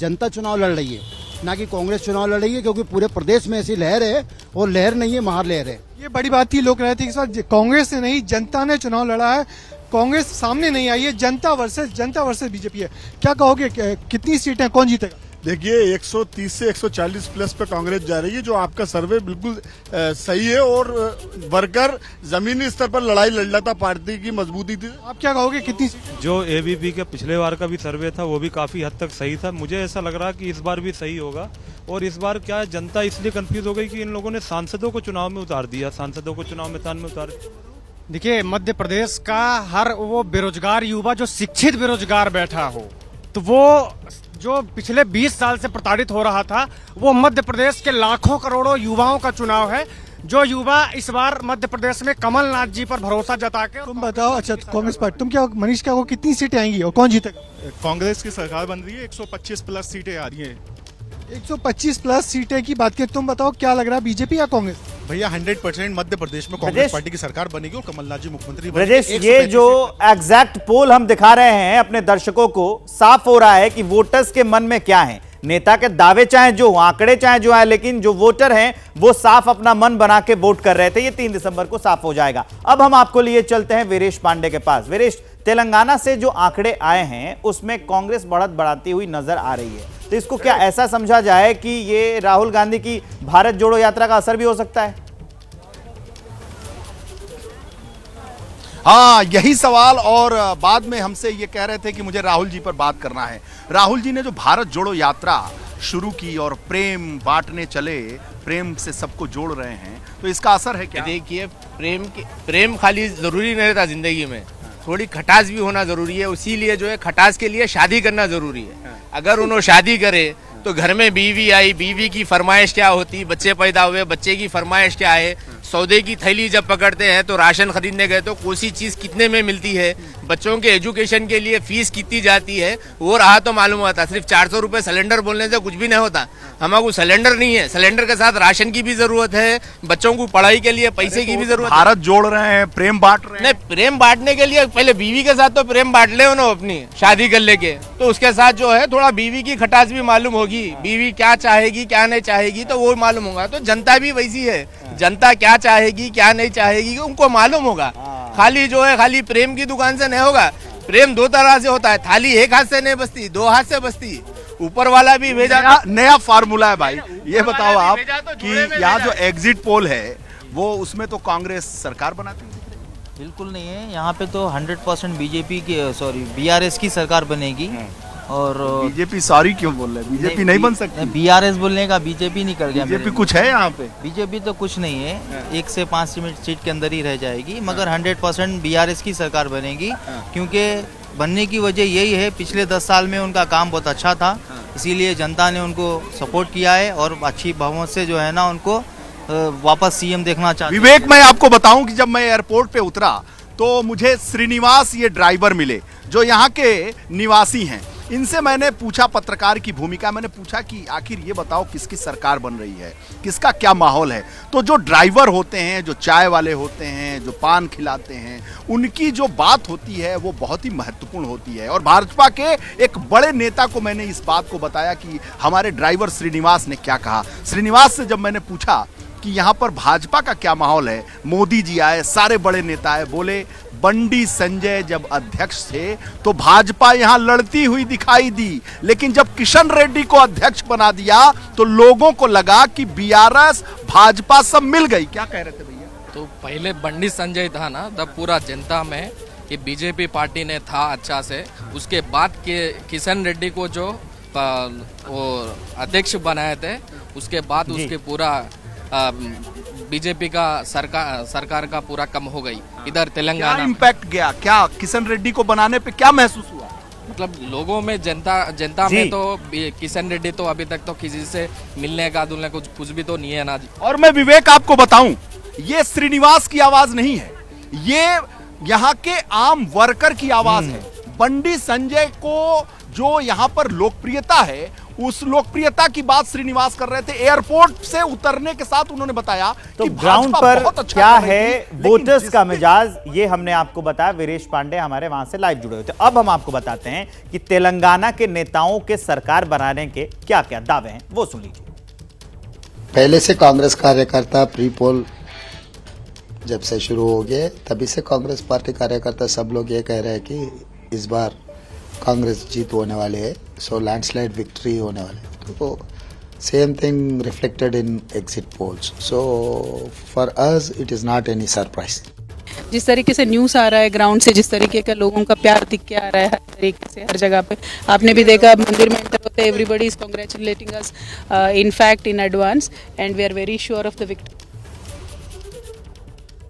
O: जनता चुनाव लड़ रही है, ना कि कांग्रेस चुनाव लड़ रही है, क्योंकि पूरे प्रदेश में ऐसी लहर है, और लहर नहीं है, महालहर है।
B: ये बड़ी बात थी, लोग कह रहे थे इस बार कांग्रेस ने नहीं जनता ने चुनाव लड़ा है, कांग्रेस सामने नहीं आई है, जनता वर्सेस बीजेपी है। क्या कहोगे, कितनी सीटें, कौन जीतेगा?
R: देखिए, 130 से 140 प्लस पे कांग्रेस जा रही है, जो आपका सर्वे बिल्कुल सही है, और वर्कर जमीनी स्तर पर लड़ाई लड़ रहा था, पार्टी की मजबूती थी।
B: आप क्या कहोगे, कितनी?
Y: जो एबीपी के पिछले बार का भी सर्वे था वो भी काफी हद तक सही था। मुझे ऐसा लग रहा कि इस बार भी सही होगा। और इस बार क्या जनता इसलिए कंफ्यूज हो गई कि इन लोगों ने सांसदों को चुनाव में उतार दिया, सांसदों को चुनाव मैदान में उतार।
W: देखिए, मध्य प्रदेश का हर वो बेरोजगार युवा जो शिक्षित बेरोजगार बैठा हो, तो वो जो पिछले 20 साल से प्रताड़ित हो रहा था, वो मध्य प्रदेश के लाखों करोड़ों युवाओं का चुनाव है। जो युवा इस बार मध्य प्रदेश में कमलनाथ जी पर भरोसा जता के।
B: तुम बताओ, अच्छा कांग्रेस पार्टी, तुम क्या मनीष, क्या कितनी सीटें आएंगी और कौन जीतेगा?
Z: कांग्रेस की सरकार बन रही है, 125 प्लस सीटें आ रही हैं।
B: 125 प्लस सीटें की बात करें, तुम बताओ क्या लग रहा है, बीजेपी या कांग्रेस?
Z: भैया 100% मध्य प्रदेश में कांग्रेस पार्टी की सरकार बनेगी और कमलनाथ जी मुख्यमंत्री
A: ब्रजेश, ये जो एग्जैक्ट पोल हम दिखा रहे हैं अपने दर्शकों को, साफ हो रहा है कि वोटर्स के मन में क्या है। नेता के दावे चाहे जो, आंकड़े चाहे जो है, लेकिन जो वोटर हैं वो साफ अपना मन बना के वोट कर रहे थे। ये 3 दिसंबर को साफ हो जाएगा। अब हम आपको लिए चलते हैं वीरेश पांडे के पास। वीरेश, तेलंगाना से जो आंकड़े आए हैं उसमें कांग्रेस बढ़त बढ़ाती हुई नजर आ रही है, तो इसको क्या ऐसा समझा जाए कि ये राहुल गांधी की भारत जोड़ो यात्रा का असर भी हो सकता है?
L: हाँ, यही सवाल, और बाद में हमसे ये कह रहे थे कि मुझे राहुल जी पर बात करना है। राहुल जी ने जो भारत जोड़ो यात्रा शुरू की और प्रेम बांटने चले, प्रेम से सबको जोड़ रहे हैं, तो इसका असर है क्या?
W: देखिए, प्रेम खाली जरूरी नहीं रहता जिंदगी में, थोड़ी खटास भी होना जरूरी है। इसीलिए जो है खटास के लिए शादी करना जरूरी है। अगर उन्होंने शादी करे तो घर में बीवी आई, बीवी की फरमाइश क्या होती, बच्चे पैदा हुए, बच्चे की फरमाइश क्या है, सौदे की थैली जब पकड़ते हैं तो राशन खरीदने गए तो कौन सी चीज़ कितने में मिलती है, बच्चों के एजुकेशन के लिए फीस कितनी जाती है, वो रहा तो मालूम होता। सिर्फ 400 रुपये सिलेंडर बोलने से कुछ भी नहीं होता। हमारे सिलेंडर नहीं है, सिलेंडर के साथ राशन की भी जरूरत है, बच्चों को पढ़ाई के लिए पैसे की भी जरूरत है।
L: भारत जोड़ रहे हैं, प्रेम बांट रहे हैं।
W: नहीं, प्रेम बांटने के लिए पहले बीवी के साथ तो प्रेम बांट ले उन्होंने अपनी शादी कर लेके, तो उसके साथ जो है थोड़ा बीवी की खटास भी मालूम होगी, बीवी क्या चाहेगी क्या नहीं चाहेगी तो वो मालूम होगा। तो जनता भी वैसी है, जनता क्या चाहेगी क्या नहीं चाहेगी उनको मालूम होगा। खाली जो है खाली प्रेम की दुकान से नहीं होगा। प्रेम 2 तरह से होता है, थाली एक हाथ से नहीं बसती, 2 हाथ से बसती। ऊपर वाला भी भेजा,
L: नया फार्मूला है भाई। ये बताओ आप कि यहाँ जो एग्जिट पोल है वो उसमें तो कांग्रेस सरकार बनाती है?
Q: बिल्कुल नहीं है, यहाँ पे तो 100% बीजेपी की, सॉरी बीआरएस की सरकार बनेगी। और
L: बीजेपी सॉरी क्यों बोल रहे हैं? बीजेपी नहीं बन सकती।
Q: बीआरएस बोलने का बीजेपी नहीं कर गया।
L: बीजेपी कुछ है यहाँ पे?
Q: बीजेपी तो कुछ नहीं है, 1 से 5 सीट के अंदर ही रह जाएगी, मगर 100% बीआरएस की सरकार बनेगी। क्योंकि बनने की वजह यही है, पिछले 10 साल में उनका काम बहुत अच्छा था, इसीलिए जनता ने उनको सपोर्ट किया है और अच्छी बहुमत से जो है ना उनको वापस सीएम देखना चाहते।
L: विवेक, मैं आपको बताऊं कि जब मैं एयरपोर्ट पे उतरा तो मुझे श्रीनिवास ये ड्राइवर मिले जो यहाँ के निवासी हैं। इनसे मैंने पूछा, पत्रकार की भूमिका, मैंने पूछा कि आखिर ये बताओ किसकी सरकार बन रही है, किसका क्या माहौल है। तो जो ड्राइवर होते हैं, जो चाय वाले होते हैं, जो पान खिलाते हैं, उनकी जो बात होती है वो बहुत ही महत्वपूर्ण होती है। और भाजपा के एक बड़े नेता को मैंने इस बात को बताया कि हमारे ड्राइवर श्रीनिवास ने क्या कहा। श्रीनिवास से जब मैंने पूछा कि यहाँ पर भाजपा का क्या माहौल है, मोदी जी आए, सारे बड़े नेता आए, बोले बंडी संजय जब अध्यक्ष थे तो भाजपा यहाँ लड़ती हुई दिखाई दी, लेकिन जब किशन रेड्डी को अध्यक्ष बना दिया तो लोगों को लगा कि बीआरएस भाजपा सब मिल गई। क्या कह रहे थे भैया?
C: तो पहले बंडी संजय था ना, तब पूरा जनता में कि बीजेपी पार्टी ने था अच्छा से, उसके बाद के किशन रेड्डी को जो वो अध्यक्ष बनाए थे, उसके बाद उसके पूरा बीजेपी का सरकार का पूरा कम हो गई इधर तेलंगाना।
L: क्या इम्पैक्ट गया, क्या किशन रेड्डी को बनाने पे क्या महसूस हुआ?
C: मतलब लोगों में, जनता में तो किशन रेड्डी तो अभी तक तो किसी से मिलने का दुलने कुछ भी तो नहीं है ना जी।
L: और मैं विवेक आपको बताऊं, ये श्रीनिवास की आवाज नहीं है, ये यहाँ के आम वर्कर की आवाज है। बंडी संजय को जो यहाँ पर लोकप्रियता है, उस लोकप्रियता की बात श्रीनिवास कर रहे थे। एयरपोर्ट से उतरने के साथ उन्होंने बताया
A: तो
L: कि
A: ग्राउंड
L: भाजपा
A: पर
L: बहुत अच्छा
A: क्या
L: कर रही
A: है
L: थी,
A: वोटर्स का मिजाज, ये हमने आपको बताया। वीरेश पांडे हमारे वहां से लाइव जुड़े हुए थे। अब हम आपको बताते हैं कि तेलंगाना के नेताओं के सरकार बनाने के क्या क्या दावे हैं, वो सुन लीजिए।
D: पहले से कांग्रेस कार्यकर्ता प्री पोल जब से शुरू हो गए, तभी से कांग्रेस पार्टी कार्यकर्ता सब लोग ये कह रहे हैं कि इस बार कांग्रेस जीत होने वाले है, सो लैंडस्लाइड विक्ट्री होने वाले है। तो same thing reflected in exit polls, so for us it is not any surprise.
F: जिस तरीके से न्यूज़ आ रहा है ग्राउंड से, जिस तरीके का लोगों का प्यार दिख के आ रहा है हर तरीके से, हर जगह पे आपने भी देखा, मंदिर में एंटर होते everybody is congratulating us in fact in advance and we are very sure of the victory.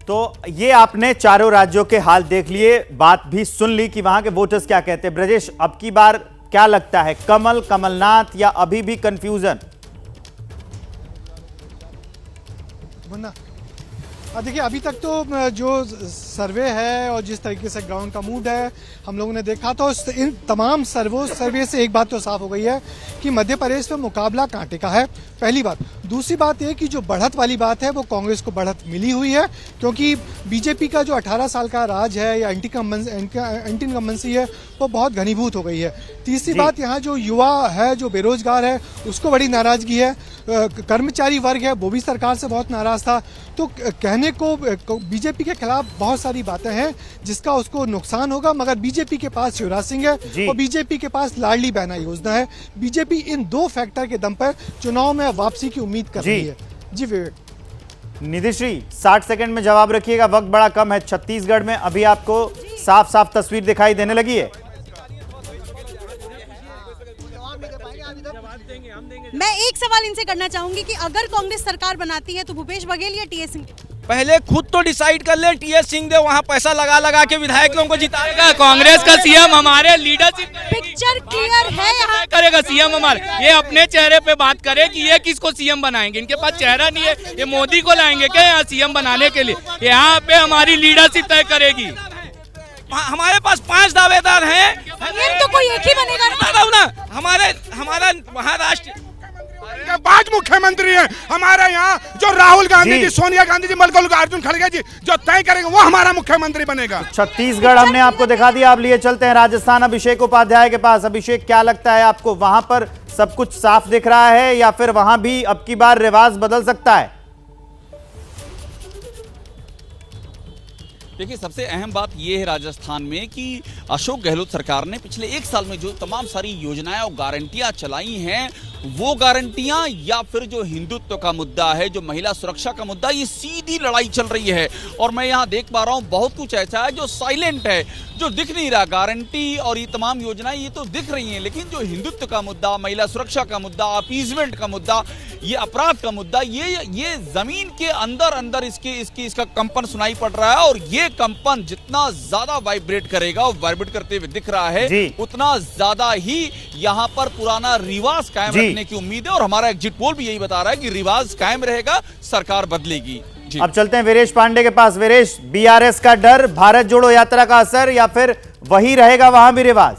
A: तो ये आपने चारों राज्यों के हाल देख लिए, बात भी सुन ली कि वहां के वोटर्स क्या कहते हैं। ब्रजेश, अब की बार क्या लगता है, कमल, कमलनाथ या अभी भी कंफ्यूजन?
B: देखिए, अभी तक तो जो सर्वे है और जिस तरीके से ग्राउंड का मूड है हम लोगों ने देखा, तो इन तमाम सर्वे से एक बात तो साफ हो गई है कि मध्य प्रदेश में मुकाबला कांटे का है, पहली बात। दूसरी बात यह कि जो बढ़त वाली बात है वो कांग्रेस को बढ़त मिली हुई है, क्योंकि बीजेपी का जो 18 साल का राज है या एंटी इनकम्बेंसी है वो बहुत घनीभूत हो गई है। तीसरी बात, यहाँ जो युवा है, जो बेरोजगार है, उसको बड़ी नाराजगी है। कर्मचारी वर्ग है वो भी सरकार से बहुत नाराज था। तो कहने को बीजेपी के खिलाफ बहुत सारी बातें हैं जिसका उसको नुकसान होगा, मगर बीजेपी के पास शिवराज सिंह है और बीजेपी के पास लाडली बहना योजना है। बीजेपी इन दो फैक्टर के दम पर चुनाव में वापसी की उम्मीद कर रही है। जी विवेक।
A: निधिश्री, 60 सेकंड में जवाब रखिएगा, वक्त बड़ा कम है। छत्तीसगढ़ में अभी आपको साफ साफ तस्वीर दिखाई देने लगी है।
I: मैं एक सवाल इनसे करना चाहूंगी कि अगर कांग्रेस सरकार बनाती है तो भूपेश बघेल या टीएस सिंह?
V: पहले खुद तो डिसाइड कर ले, टीएस सिंह दे वहाँ पैसा लगा लगा के विधायक लोगों को जिताएगा। कांग्रेस का सीएम हमारे लीडरशिप
I: पिक्चर क्लियर है यहाँ
V: करेगा। सीएम हमारे, ये अपने चेहरे पे बात करे कि ये किसको सीएम बनाएंगे, इनके पास चेहरा नहीं है, ये मोदी को लाएंगे क्या यहाँ सीएम बनाने के लिए? यहाँ पे हमारी लीडरशिप तय करेगी। हमारे पास 5 दावेदार हैं,
I: तो कोई एक ही बनेगा
V: ना। हमारा महाराष्ट्र
M: 5 मुख्यमंत्री हैं हमारे यहाँ, जो राहुल गांधी जी, सोनिया गांधी जी, मल्लिकार्जुन खड़गे जी जो तय करेंगे वो हमारा मुख्यमंत्री बनेगा।
A: छत्तीसगढ़ हमने आपको दिखा दिया, आप लिए चलते हैं राजस्थान अभिषेक उपाध्याय के पास। अभिषेक, क्या लगता है आपको, वहां पर सब कुछ साफ दिख रहा है या फिर वहां भी अब की बार रिवाज बदल सकता है?
K: देखिए, सबसे अहम बात यह है राजस्थान में कि अशोक गहलोत सरकार ने पिछले 1 साल में जो तमाम सारी योजनाएं और गारंटियां चलाई हैं, वो गारंटियां या फिर जो हिंदुत्व का मुद्दा है, जो महिला सुरक्षा का मुद्दा, ये सीधी लड़ाई चल रही है। और मैं यहाँ देख पा रहा हूँ बहुत कुछ ऐसा है जो साइलेंट है, जो दिख नहीं रहा। गारंटी और ये तमाम योजनाएं ये तो दिख रही हैं, लेकिन जो हिंदुत्व का मुद्दा, महिला सुरक्षा का मुद्दा, अपीजमेंट का मुद्दा, ये अपराध का मुद्दा, ये जमीन के अंदर अंदर इसका कंपन सुनाई पड़ रहा है। और ये कंपन जितना ज्यादा वाइब्रेट करेगा, और वाइब्रेट करते हुए दिख रहा है, उतना ज्यादा ही यहाँ पर पुराना रिवाज कायम रखने की उम्मीद है। और हमारा एग्जिट पोल भी यही बता रहा है कि रिवाज कायम रहेगा, सरकार बदलेगी।
A: अब चलते हैं वीरेश पांडे के पास। वीरेश, बीआरएस का डर, भारत जोड़ो यात्रा का असर, या फिर वही रहेगा वहां भी रिवाज?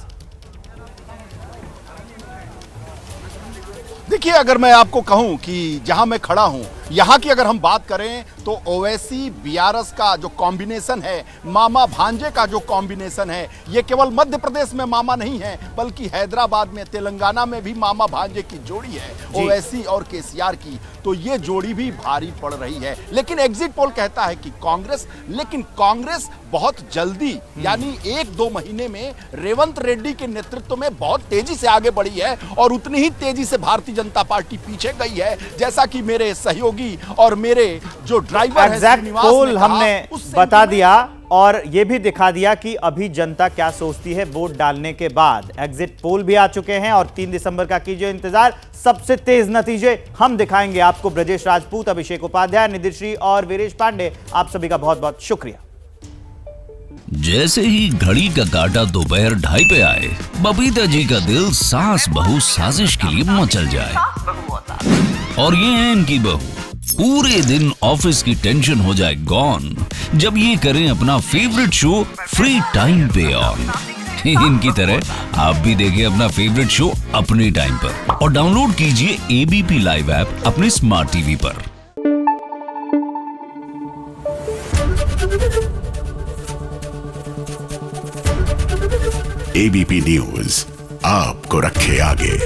L: देखिए, अगर मैं आपको कहूं कि जहां मैं खड़ा हूं, यहां की अगर हम बात करें तो ओवैसी बीआरएस का जो कॉम्बिनेशन है, मामा भांजे का जो कॉम्बिनेशन है, ये केवल मध्य प्रदेश में मामा नहीं है, बल्कि हैदराबाद में, तेलंगाना में भी मामा भांजे की जोड़ी है, ओवैसी और केसीआर की। तो ये जोड़ी भी भारी पड़ रही है। लेकिन एग्जिट पोल कहता है कि कांग्रेस बहुत जल्दी, यानी 1-2 महीने में रेवंत रेड्डी के नेतृत्व में बहुत तेजी से आगे बढ़ी है और उतनी ही तेजी से भारतीय जनता पार्टी पीछे गई है। जैसा कि मेरे सहयोगी और मेरे जो ड्राइवर है
A: एग्जैक्ट पोल हमने बता दिया और ये भी दिखा दिया कि अभी जनता क्या सोचती है वोट डालने के बाद। एग्जिट पोल भी आ चुके हैं और 3 दिसंबर का कीजिए इंतजार। सबसे तेज नतीजे हम दिखाएंगे आपको। ब्रजेश राजपूत, अभिषेक उपाध्याय, निधिश्री और वीरेश पांडे, आप सभी का बहुत बहुत शुक्रिया।
G: जैसे ही घड़ी का काटा दोपहर 2:30 पे आए, बबीता जी का दिल सास बहू साजिश के लिए मचल जाए। और ये है इनकी बहू, पूरे दिन ऑफिस की टेंशन हो जाए गॉन जब ये करें अपना फेवरेट शो फ्री टाइम पे ऑन। इनकी तरह आप भी देखें अपना फेवरेट शो अपने टाइम पर और डाउनलोड कीजिए एबीपी लाइव ऐप अपने स्मार्ट टीवी पर।
H: एबीपी न्यूज आपको रखे आगे।